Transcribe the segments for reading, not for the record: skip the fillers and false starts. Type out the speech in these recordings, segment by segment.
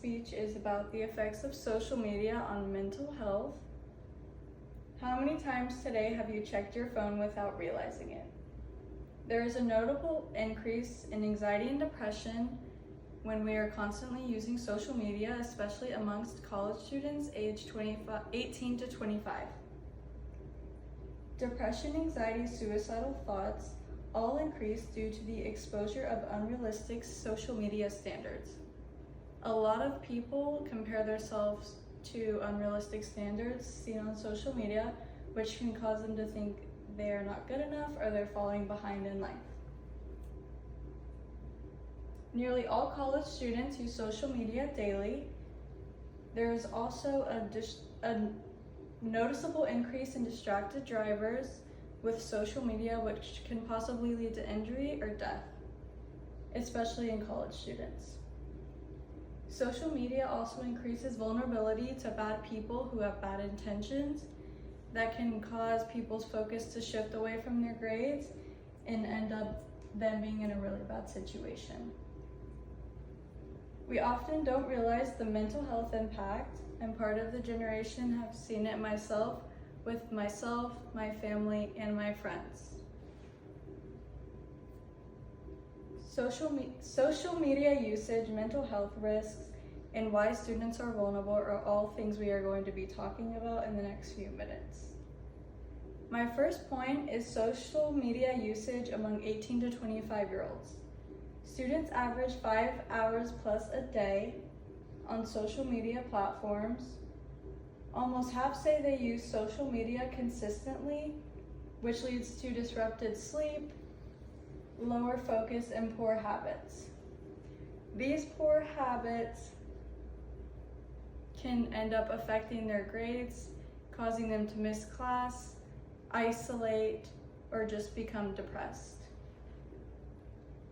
speech is about the effects of social media on mental health. How many times today have you checked your phone without realizing it? There is a notable increase in anxiety and depression when we are constantly using social media, especially amongst college students aged 18 to 25. Depression, anxiety, suicidal thoughts all increase due to the exposure of unrealistic social media standards. A lot of people compare themselves to unrealistic standards seen on social media, which can cause them to think they are not good enough or they're falling behind in life. Nearly all college students use social media daily. There is also a noticeable increase in distracted drivers with social media, which can possibly lead to injury or death, especially in college students. Social media also increases vulnerability to bad people who have bad intentions that can cause people's focus to shift away from their grades and end up them being in a really bad situation. We often don't realize the mental health impact, and part of the generation have seen it with myself, my family, and my friends. Social media usage, mental health risks, and why students are vulnerable are all things we are going to be talking about in the next few minutes. My first point is social media usage among 18 to 25-year-olds. Students average 5 hours plus a day on social media platforms. Almost half say they use social media consistently, which leads to disrupted sleep, lower focus, and poor habits. These poor habits can end up affecting their grades, causing them to miss class, isolate, or just become depressed.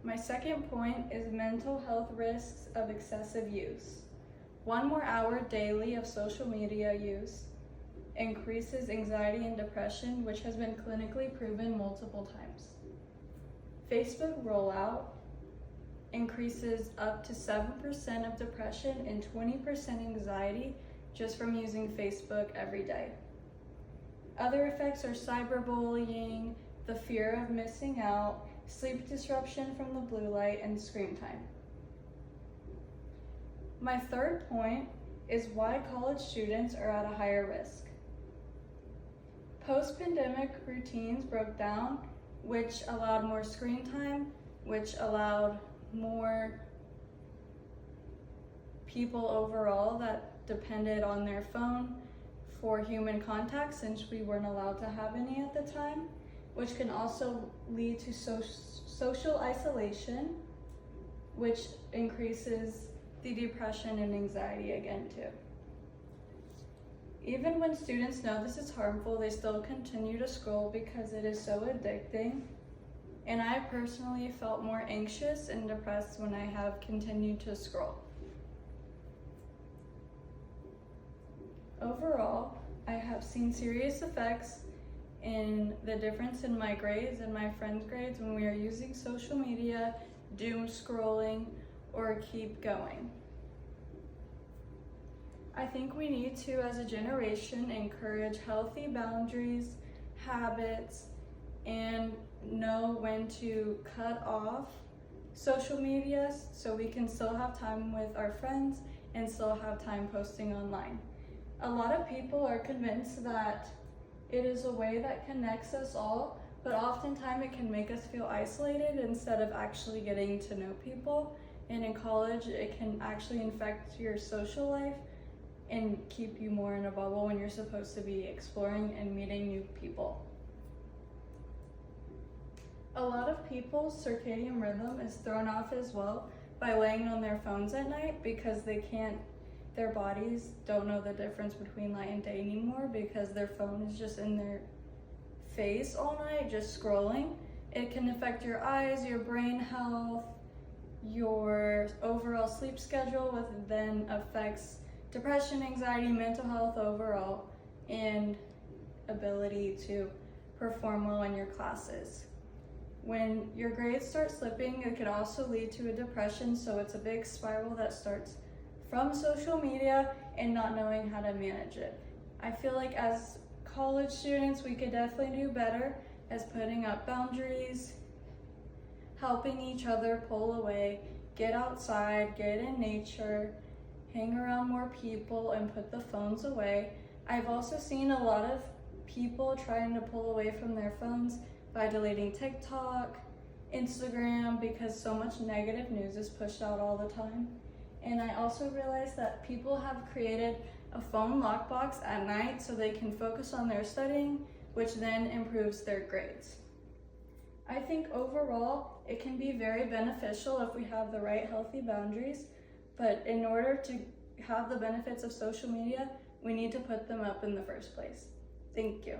My second point is mental health risks of excessive use. 1 more hour daily of social media use increases anxiety and depression, which has been clinically proven multiple times. Facebook rollout increases up to 7% of depression and 20% anxiety just from using Facebook every day. Other effects are cyberbullying, the fear of missing out, sleep disruption from the blue light, and screen time. My third point is why college students are at a higher risk. Post-pandemic routines broke down, which allowed more screen time, which allowed more people overall that depended on their phone for human contact, since we weren't allowed to have any at the time, which can also lead to social isolation, which increases the depression and anxiety again too. Even when students know this is harmful, they still continue to scroll because it is so addicting. And I personally felt more anxious and depressed when I have continued to scroll. Overall, I have seen serious effects in the difference in my grades and my friends' grades when we are using social media, doom scrolling, or keep going. I think we need to, as a generation, encourage healthy boundaries, habits, and know when to cut off social media so we can still have time with our friends and still have time posting online. A lot of people are convinced that it is a way that connects us all, but oftentimes it can make us feel isolated instead of actually getting to know people. And in college, it can actually infect your social life and keep you more in a bubble when you're supposed to be exploring and meeting new people. A lot of people's circadian rhythm is thrown off as well by laying on their phones at night because their bodies don't know the difference between light and day anymore because their phone is just in their face all night, just scrolling. It can affect your eyes, your brain health, your overall sleep schedule, which then affects depression, anxiety, mental health overall, and ability to perform well in your classes. When your grades start slipping, it could also lead to a depression, so it's a big spiral that starts from social media and not knowing how to manage it. I feel like as college students, we could definitely do better as putting up boundaries, helping each other pull away, get outside, get in nature, hang around more people, and put the phones away. I've also seen a lot of people trying to pull away from their phones by deleting TikTok, Instagram, because so much negative news is pushed out all the time. And I also realized that people have created a phone lockbox at night so they can focus on their studying, which then improves their grades. I think overall, it can be very beneficial if we have the right healthy boundaries, but in order to have the benefits of social media, we need to put them up in the first place. Thank you.